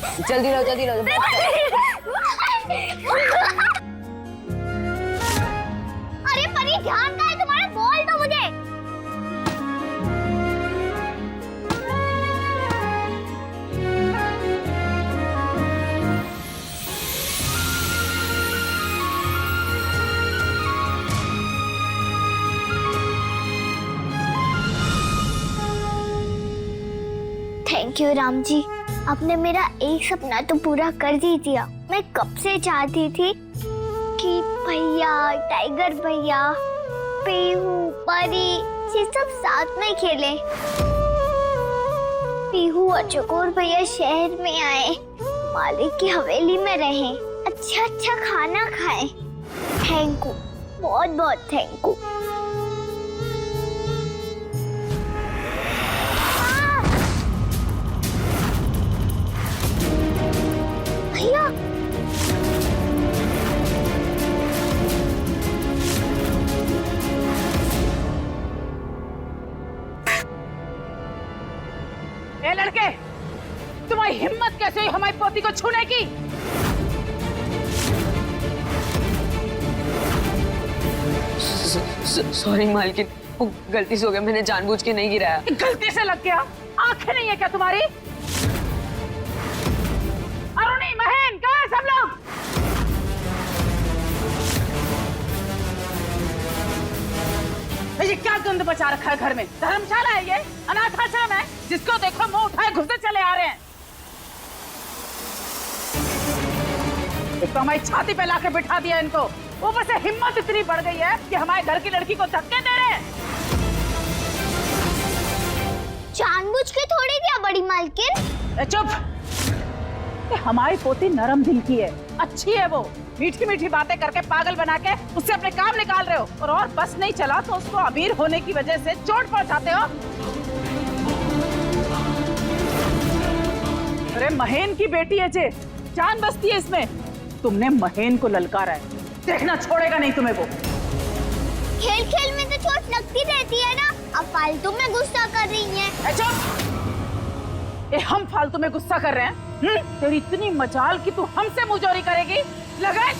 जल्दी लो जल्दी लो। अरे परी ध्यान कहाँ है तुम्हारा, बोल दो मुझे। थैंक यू राम जी, आपने मेरा एक सपना तो पूरा कर ही दिया। मैं कब से चाहती थी कि भैया, टाइगर भैया, पीहू, परी ये सब साथ में खेलें। पीहू और चकोर भैया शहर में आए, मालिक की हवेली में रहें, अच्छा अच्छा खाना खाएं। थैंक यू, बहुत बहुत थैंक यू। भैया ए लड़के, तुम्हारी हिम्मत कैसे हुई हमारी पोती को छूने की? सॉरी मालकिन, वो गलती से हो गया, मैंने जानबूझ के नहीं गिराया। गलती से लग गया? आंखें नहीं है क्या तुम्हारी? अरुणी, महेन, कहाँ है सब लोग? ये क्या गंद बचा रखा है घर में? धर्मशाला है ये? अनाथ आश्रम है? जिसको देखो मुंह उठाए घुसते चले आ रहे हैं। एक तो हमारी छाती पे लाके बिठा दिया इनको, ऊपर से हिम्मत इतनी बढ़ गई है कि हमारे घर की लड़की को धक्के दे रहे हैं। जानबूझ के थोड़ी दिया बड़ी मालकिन। चुप! हमारी पोती नरम दिल की है, अच्छी है वो। मीठी मीठी बातें करके पागल बना के उससे अपने काम निकाल रहे हो, और बस नहीं चला तो उसको अमीर होने की वजह से चोट पहुंचाते हो। अरे महेन की बेटी है जे, जान बसती है इसमें। तुमने महेन को ललकारा है, देखना छोड़ेगा नहीं तुम्हें वो। खेल खेल में तो चोट लगती रहती है ना, अब फालतू में गुस्सा कर रही हैं। चुप! हम फालतू में गुस्सा कर रहे हैं? तेरी इतनी मजाल कि तू हमसे मुंहजोरी करेगी? लगा?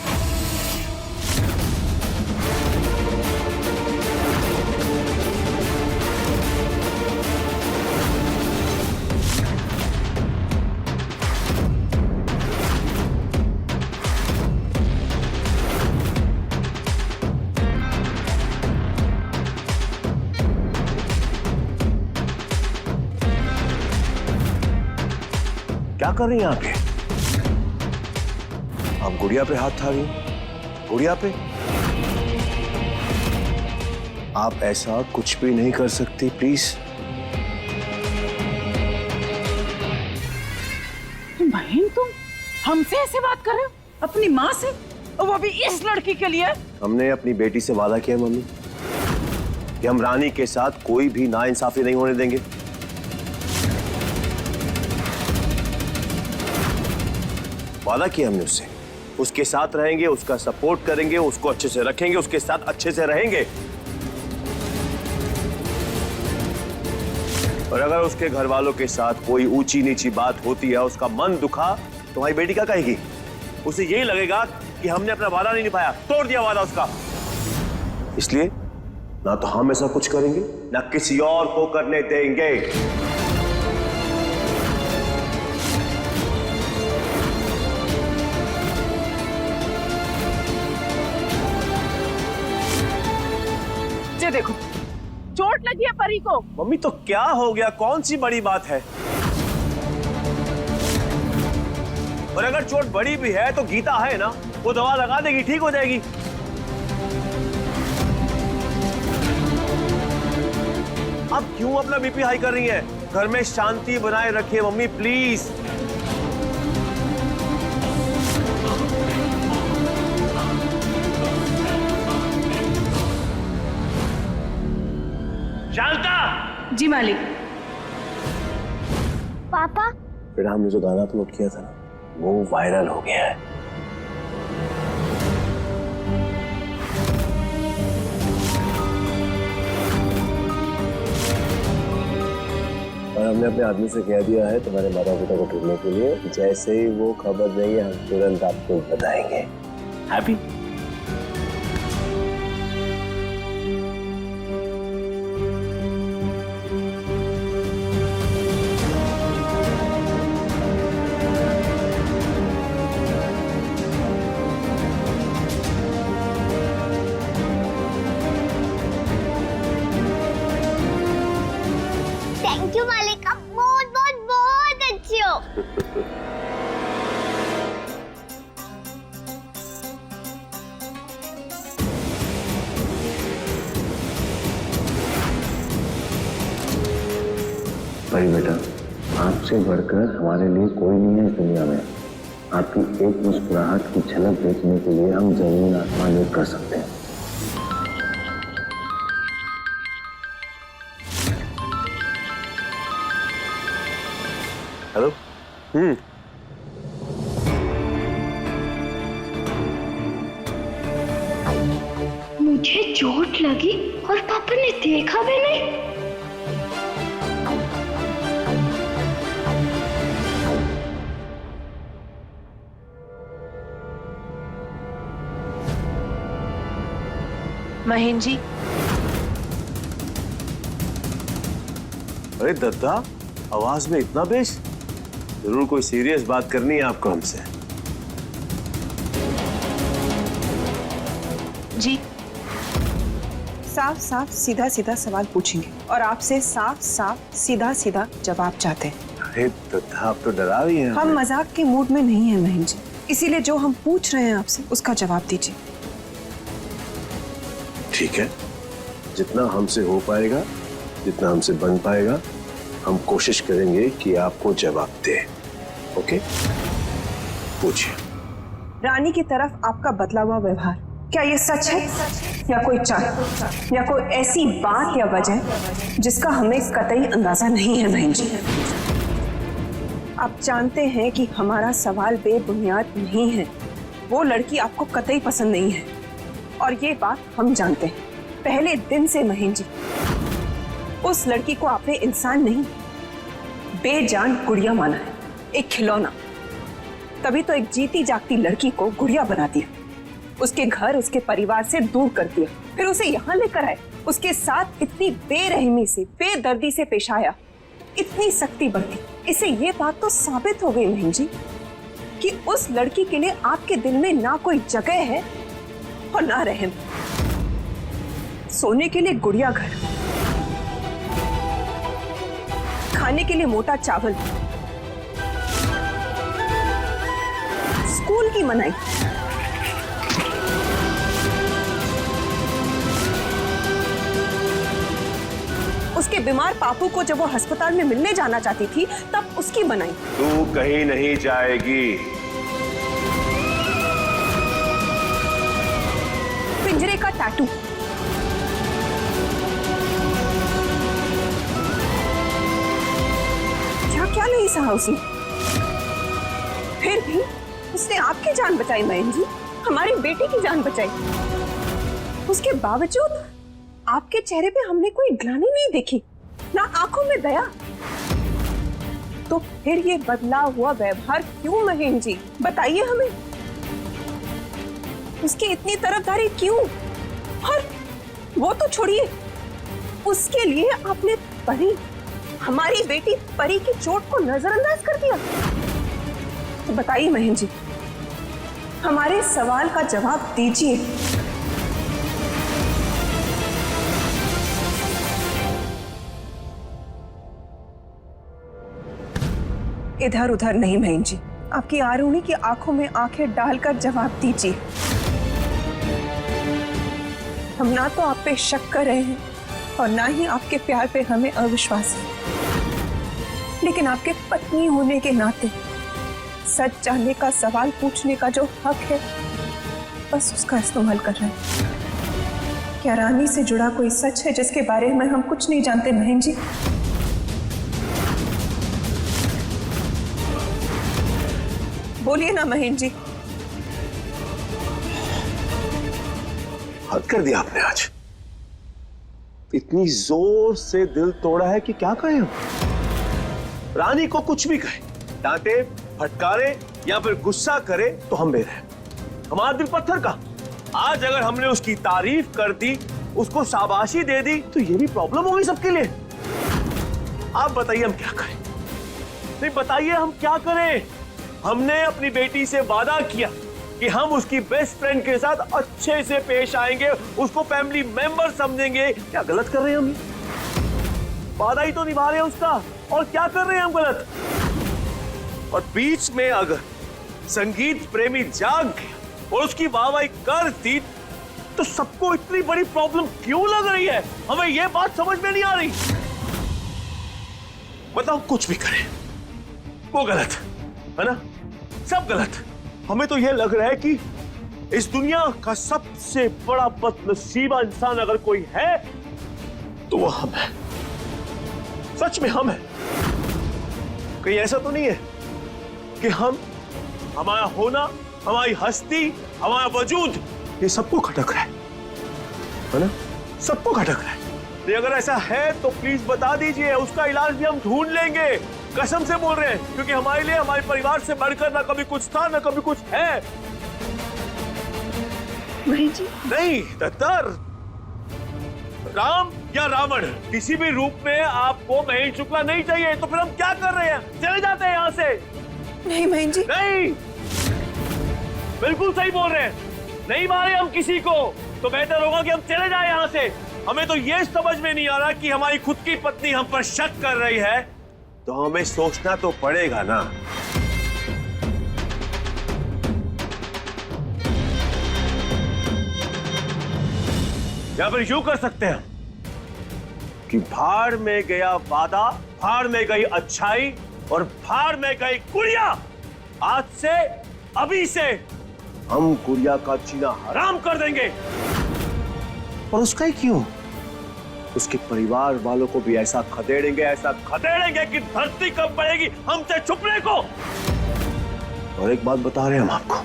क्या कर रही हैं आप ये? आप गुड़िया पे हाथ उठा रही हैं? गुड़िया पे? आप ऐसा कुछ भी नहीं कर सकती, प्लीज। महीन, तुम हमसे ऐसे बात कर रहे हो? अपनी माँ से? और वो भी इस लड़की के लिए? हमने अपनी बेटी से वादा किया मम्मी कि हम रानी के साथ कोई भी नाइंसाफी नहीं होने देंगे। वादा किया हमने उससे, उसके साथ रहेंगे, उसका सपोर्ट करेंगे, उसको अच्छे से रखेंगे, उसके साथ अच्छे से रहेंगे। और अगर उसके घर वालों के साथ कोई ऊंची नीची बात होती है, उसका मन दुखा, तो हमारी बेटी क्या कहेगी? उसे यही लगेगा कि हमने अपना वादा नहीं निभाया, तोड़ दिया वादा उसका। इसलिए ना तो हम ऐसा कुछ करेंगे, ना किसी और को करने देंगे। ये देखो, चोट लगी है परी को। मम्मी तो क्या हो गया, कौन सी बड़ी बात है? और अगर चोट बड़ी भी है तो गीता है ना, वो दवा लगा देगी, ठीक हो जाएगी। अब क्यों अपना बीपी हाई कर रही है? घर में शांति बनाए रखिए मम्मी, प्लीज। शांता! जी मालिक। पापा, बेटा, हमने जो गाना अपलोड किया था ना, वो वायरल हो गया है। और हमने अपने आदमी से कह दिया है तुम्हारे माता पिता को ढूंढने के लिए। जैसे ही वो खबर देंगे हम तुरंत आपको बताएंगे। हैप्पी? थैंक यू मालिका, बहुत बहुत बहुत अच्छी हो। भाई बेटा, आपसे बढ़कर हमारे लिए कोई नहीं है इस दुनिया में। आपकी एक मुस्कुराहट की झलक देखने के लिए हम जमीन आसमान एक कर सकते हैं। हेलो? मुझे चोट लगी और पापा ने देखा भी नहीं। महेंद्र जी, अरे दत्ता, आवाज में इतना बेस? जरूर कोई सीरियस बात करनी है आपको हमसे। जी साफ साफ सीधा सीधा सवाल पूछेंगे और आपसे साफ साफ सीधा सीधा जवाब चाहते हैं। अरे दत्ता, आप तो डरा रही हैं। हम मजाक के मूड में नहीं हैं महेंद्र जी, इसीलिए जो हम पूछ रहे हैं आपसे उसका जवाब दीजिए। ठीक है, जितना हमसे हो पाएगा, जितना हमसे बन पाएगा, हम कोशिश करेंगे कि आपको जवाब दें। ओके? पूछिए। रानी की तरफ आपका बदला हुआ व्यवहार, क्या ये सच है या कोई चाल या कोई ऐसी बात या वजह जिसका हमें कतई अंदाजा नहीं है महेंद्र जी? आप जानते हैं कि हमारा सवाल बेबुनियाद नहीं है। वो लड़की आपको कतई पसंद नहीं है और ये बात हम जानते हैं पहले दिन से महेंद्र जी। उस लड़की को आपने इंसान नहीं, बेजान गुड़िया माना है, एक खिलौना। तभी तो एक जीती जागती लड़की को गुड़िया बना दिया, उसके घर उसके परिवार से दूर कर दिया, फिर उसे यहाँ लेकर आए, उसके साथ इतनी बेरहमी से बेदर्दी से पेश आया, इतनी सख्ती बरती। इससे ये बात तो साबित हो गई महेंद्र जी कि उस लड़की के लिए आपके दिल में ना कोई जगह है और ना रहम। सोने के लिए गुड़िया घर, खाने के लिए मोटा चावल, स्कूल की मनाई, उसके बीमार पापू को जब वो अस्पताल में मिलने जाना चाहती थी तब उसकी मनाई। तू कहीं नहीं जाएगी। पिंजरे का टैटू, क्या नहीं सहा उसने, फिर भी उसने आपकी जान बचाई महेंद्र जी, हमारी बेटी की जान बचाई। उसके बावजूद आपके चेहरे पे हमने कोई ग्लानि नहीं देखी, ना आंखों में दया। तो फिर ये बदला हुआ व्यवहार क्यों महेंद्र जी, बताइए हमें। उसकी इतनी तरफदारी क्यों? और वो तो छोड़िए, उसके लिए आपने परी, हमारी बेटी परी की चोट को नजरअंदाज कर दिया। तो बताइए महेंद्र जी, हमारे सवाल का जवाब दीजिए। इधर उधर नहीं महेंद्र जी, आपकी आरुणी की आंखों में आंखें डालकर जवाब दीजिए। हम ना तो आप पे शक कर रहे हैं और ना ही आपके प्यार पे हमें अविश्वास है, लेकिन आपके पत्नी होने के नाते सच जानने का, सवाल पूछने का जो हक है, बस उसका इस्तेमाल कर रहे हैं। क्या रानी से जुड़ा कोई सच है जिसके बारे में हम कुछ नहीं जानते महेंद्र जी? बोलिए ना महेंद्र जी। हद कर दिया आपने आज। इतनी जोर से दिल तोड़ा है कि क्या कहें हम? रानी को कुछ भी कहे, डांटे, फटकारे या फिर गुस्सा करे तो हम बेर हैं। हमारा दिल पत्थर का। आज अगर हमने उसकी तारीफ कर दी, उसको शाबाशी दे दी, तो ये भी प्रॉब्लम होगी सबके लिए। आप बताइए हम क्या करें? नहीं बताइए हम क्या करें? हमने अपनी बेटी से वादा किया कि हम उसकी बेस्ट फ्रेंड के साथ अच्छे से पेश आएंगे, उसको फैमिली मेंबर समझेंगे। क्या गलत कर रहे हैं हम? वादा ही तो निभा रहे हैं उसका, और क्या कर रहे हैं हम गलत? और बीच में अगर संगीत प्रेमी जाग गया और उसकी वाहवाही कर दी, तो सबको इतनी बड़ी प्रॉब्लम क्यों लग रही है? हमें यह बात समझ में नहीं आ रही। बताओ, कुछ भी करें वो गलत है ना? सब गलत। हमें तो यह लग रहा है कि इस दुनिया का सबसे बड़ा बदनसीबा इंसान अगर कोई है तो वो हम है। सच में हम है। कहीं ऐसा तो नहीं है कि हमारा होना, हमारी हस्ती, हमारा वजूद, ये सबको खटक रहा है ना? सबको खटक रहा है। तो अगर ऐसा है तो प्लीज बता दीजिए, उसका इलाज भी हम ढूंढ लेंगे। कसम से बोल रहे हैं, क्योंकि हमारे लिए हमारे परिवार से बढ़कर ना कभी कुछ था ना कभी कुछ है। जी नहीं दत्तर, राम या रावण किसी भी रूप में आपको महेश शुक्ला नहीं चाहिए। तो फिर हम क्या कर रहे हैं? चले जाते हैं यहाँ से। नहीं बहन जी, नहीं, बिल्कुल सही बोल रहे हैं। नहीं मारे हम किसी को, तो बेहतर होगा कि हम चले जाएं यहाँ से। हमें तो ये समझ में नहीं आ रहा कि हमारी खुद की पत्नी हम पर शक कर रही है, तो हमें सोचना तो पड़ेगा ना। या फिर यूं कर सकते हैं कि भाड़ में गया वादा, भाड़ में गई अच्छाई और भाड़ में गई गुड़िया। आज से, अभी से हम गुड़िया का जीना हराम कर देंगे। और उसका ही क्यों, उसके परिवार वालों को भी ऐसा खदेड़ेंगे, ऐसा खदेड़ेंगे कि धरती कब पड़ेगी हमसे छुपने को। और एक बात बता रहे हैं हम आपको,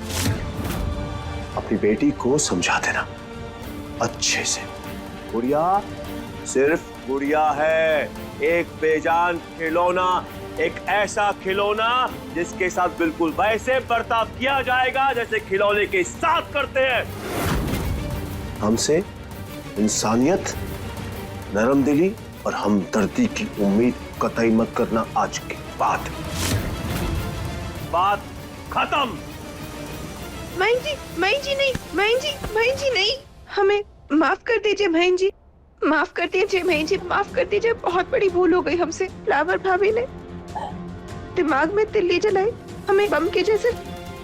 अपनी बेटी को समझा देना अच्छे से। गुड़िया सिर्फ गुड़िया है, एक बेजान खिलौना, एक ऐसा खिलौना जिसके साथ बिल्कुल वैसे बर्ताव किया जाएगा जैसे खिलौने के साथ करते हैं। हमसे इंसानियत, नरम दिली और हमदर्दी की उम्मीद कतई मत करना। आज के बाद बात खत्म। बहन जी नहीं, बहन जी नहीं, हमें माफ कर दीजिए बहन जी, माफ कर दीजिए बहन जी, माफ कर दीजिए। बहुत बड़ी भूल हो गई हमसे। फ्लावर भाभी ने दिमाग में तिल्ली जलाई, हमें बम के जैसे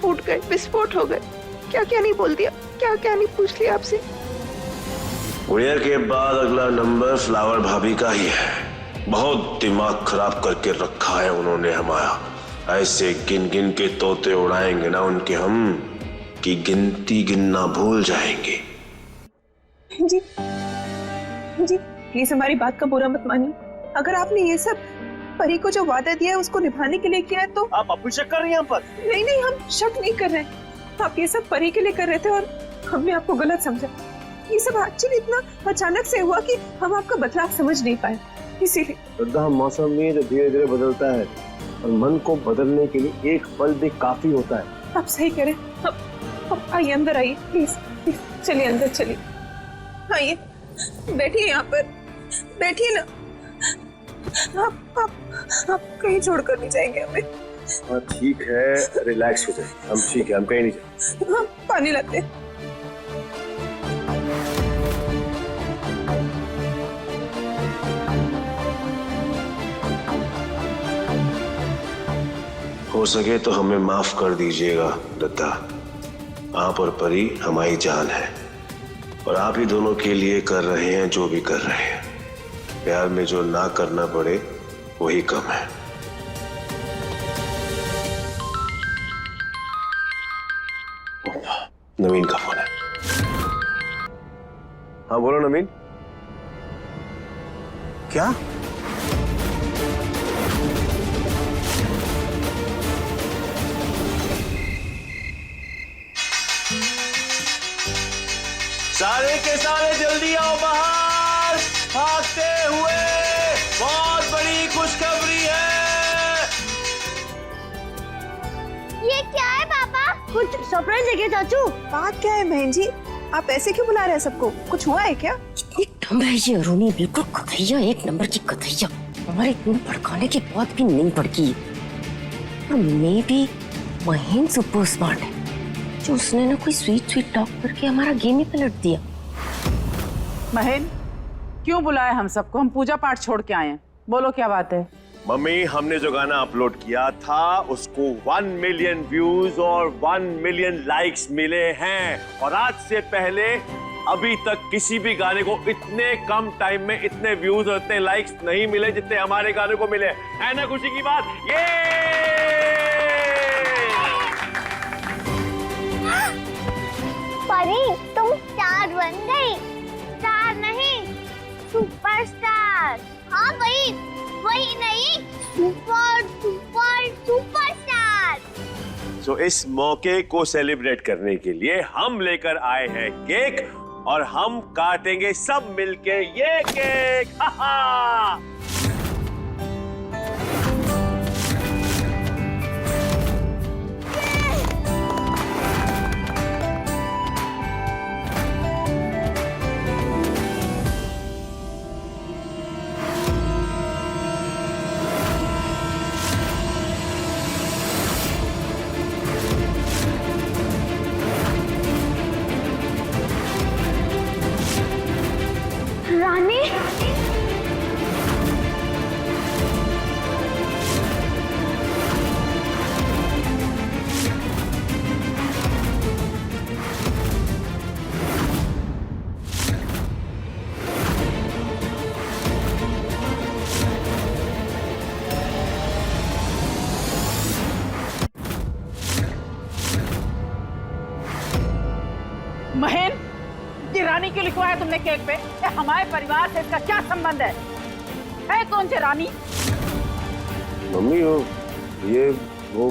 फूट गए, विस्फोट हो गए। क्या क्या नहीं बोल दिया, क्या क्या नहीं पूछ लिया आपसे। गुड़िया के बाद अगला नंबर फ्लावर भाभी का ही है। बहुत दिमाग खराब करके रखा है उन्होंने हमारा। ऐसे गिन गिन के तोते उड़ाएंगे ना उनके हम, कि गिनती गिनना भूल जाएंगे। जी प्लीज हमारी बात का बुरा मत मानिए। अगर आपने ये सब परी को जो वादा दिया है उसको निभाने के लिए किया है तो। आप अपनी शक कर रही हैं हम पर? नहीं, हम शक नहीं कर रहे हैं। आप ये सब परी के लिए कर रहे थे और हमने आपको गलत समझा। ये सब एक्चुअली इतना अचानक से हुआ कि हम आपका बदलाव समझ नहीं पाए, इसीलिए। श्रद्धा, मौसम नहीं है जो धीरे धीरे बदलता है, और मन को बदलने के लिए एक पल भी काफी होता है। आप सही करें। अब आइए, अंदर आइए प्लीज, चलिए अंदर चलिए। आइए, बैठिए यहाँ पर, बैठिए ना। आप कहीं छोड़कर नहीं जाएंगे हमें। हाँ ठीक है, रिलैक्स हो जाए। हम ठीक है, हम कहीं नहीं जाएंगे। हम पानी लाते हैं। हो सके तो हमें माफ कर दीजिएगा दत्ता। आप और परी हमारी जान है, और आप ही दोनों के लिए कर रहे हैं जो भी कर रहे हैं। प्यार में जो ना करना पड़े वही कम है। नवीन का फोन है। हाँ बोलो नवीन। क्या? सारे के सारे जल्दी आओ बाहर, भागते हुए। बहुत बड़ी खुशखबरी है, कुछ सरप्राइज है क्या चाचू? बात क्या है बहन जी? आप ऐसे क्यों बुला रहे हैं सबको? कुछ हुआ है क्या? एक नंबर है ये रोनी, बिल्कुल कथैया, एक नंबर की कथैया। हमारे इतने भड़काने के बाद भी नहीं भड़की। और मे भी महीन सुपर स्मार्ट है जो उसने ना कोई स्वीट टॉक करके हमारा गेम ही पलट दिया। महेन, क्यों बुलाए हम सबको? हम पूजा पाठ छोड़ के आए हैं। बोलो क्या बात है? मम्मी, हमने जो गाना अपलोड किया था उसको 1 मिलियन व्यूज और 1 मिलियन लाइक्स मिले हैं। और आज से पहले अभी तक किसी भी गाने को इतने कम टाइम में इतने व्यूज और इतने लाइक्स नहीं मिले जितने हमारे गाने को मिले। है ना खुशी की बात? ये परी, तुम स्टार बन गई। स्टार नहीं, सुपरस्टार। हाँ भाई, वही नहीं, सुपर सुपर सुपरस्टार। तो इस मौके को सेलिब्रेट करने के लिए हम लेकर आए हैं केक और हम काटेंगे सब मिलके ये केक। हा हा। रानी, महेन, ये रानी क्यों लिखवाया तुमने केक पे? हमारे परिवार से इसका क्या संबंध है? कौन सी रानी? मम्मी, वो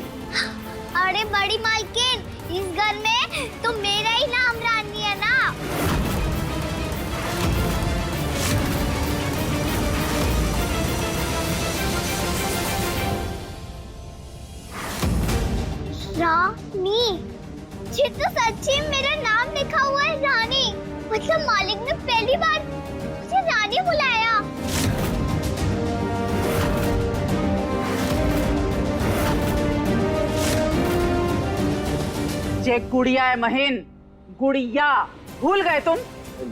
अरे बड़ी मालकिन, इस घर में तो मेरा ही नाम रानी है ना। रानी, ये तो सच्ची मेरा नाम लिखा हुआ है रानी। मतलब मालिक ने पहली बार मुझे रानी बुलाया। ये गुड़िया है महेन, गुड़िया। भूल गए तुम?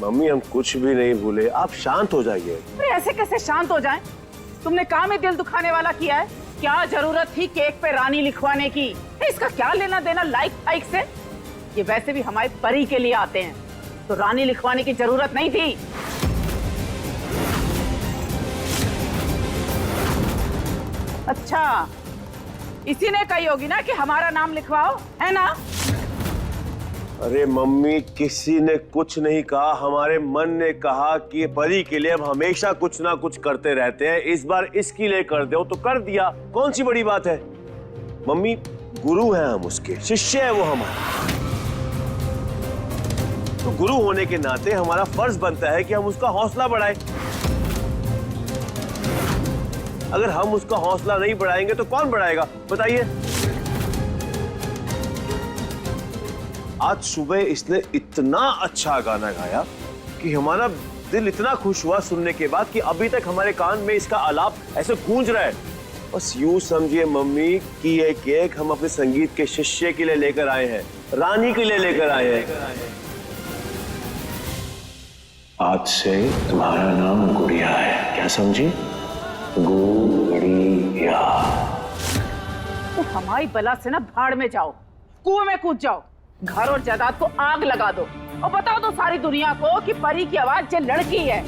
मम्मी, हम कुछ भी नहीं भूले, आप शांत हो जाइए। अरे ऐसे कैसे शांत हो जाएं? तुमने काम ही दिल दुखाने वाला किया है। क्या जरूरत थी केक पे रानी लिखवाने की? इसका क्या लेना देना लाइक फाइक से? ये वैसे भी हमारे परी के लिए आते हैं, तो रानी लिखवाने की जरूरत नहीं थी। अच्छा, इसी ने कही होगी ना कि हमारा नाम लिखवाओ, है ना? अरे मम्मी, किसी ने कुछ नहीं कहा, हमारे मन ने कहा कि परी के लिए हम हमेशा कुछ ना कुछ करते रहते हैं, इस बार इसके लिए कर दो तो कर दिया। कौन सी बड़ी बात है? मम्मी, गुरु हैं हम उसके, शिष्य है वो हमारा। तो गुरु होने के नाते हमारा फर्ज बनता है कि हम उसका हौसला बढ़ाएं। अगर हम उसका हौसला नहीं बढ़ाएंगे तो कौन बढ़ाएगा, बताइए? आज सुबह इसने इतना अच्छा गाना गाया कि हमारा दिल इतना खुश हुआ सुनने के बाद कि अभी तक हमारे कान में इसका आलाप ऐसे गूंज रहा है। बस यूं समझिए मम्मी कि ये केक हम अपने संगीत के शिष्य के लिए लेकर आए हैं, रानी के लिए लेकर आए हैं। आज से तुम्हारा नाम गुड़िया है, क्या समझी? गुड़िया। तो हमारी बला से ना भाड़ में जाओ, कुएं में कूद जाओ, घर और जायदाद को आग लगा दो और बता दो सारी दुनिया को कि परी की आवाज ये लड़की है।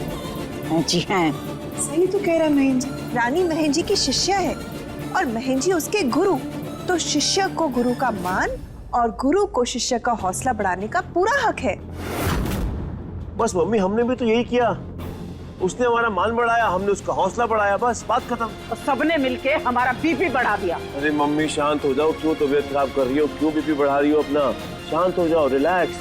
जी हैं। सही तो कह रहा है महेन जी। रानी महेन जी की शिष्या है और महेन जी उसके गुरु। तो शिष्य को गुरु का मान और गुरु को शिष्य का हौसला बढ़ाने का पूरा हक है। बस मम्मी, हमने भी तो यही किया। उसने हमारा मान बढ़ाया, हमने उसका हौसला बढ़ाया, बस बात खत्म। और सबने मिलके हमारा बीपी बढ़ा दिया। अरे मम्मी, शांत हो जाओ। क्यों तबीयत खराब कर रही हो? क्यों बीपी बढ़ा रही हो अपना? शांत हो जाओ, रिलैक्स।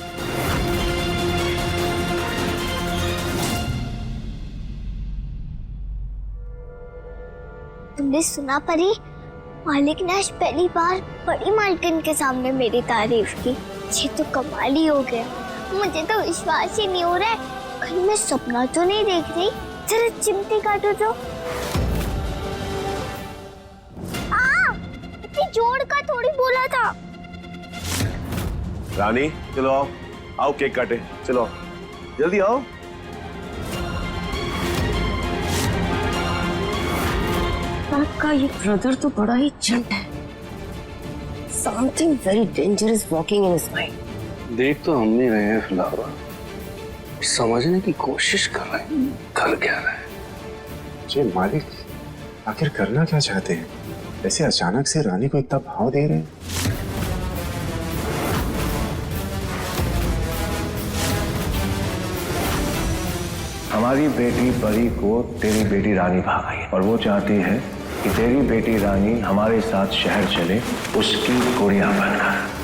तुमने सुना परी? मालिक ने आज पहली बार बड़ी मालकिन के सामने मेरी तारीफ की। ये तो कमाल ही हो गया। मुझे तो विश्वास ही नहीं हो रहा है। कहीं मैं सपना तो नहीं देख रही। जरा चिमटी काटो तो। इतनी जोर का थोड़ी बोला था। रानी चलो आओ, आओ केक काटे, चलो जल्दी आओ। आपका ये ब्रदर तो बड़ा ही चंट है। Something very dangerous walking in his mind. देख तो हम नहीं रहे हैं फिलहाल, समझने की कोशिश कर रहे हैं कर क्या रहे हैं। जी मालिक, आखिर करना क्या चाहते हैं? ऐसे अचानक से रानी को इतना भाव दे रहे हैं? हमारी बेटी परी को तेरी बेटी रानी भाग आई और वो चाहती है कि तेरी बेटी रानी हमारे साथ शहर चले, उसकी गुड़िया बनकर।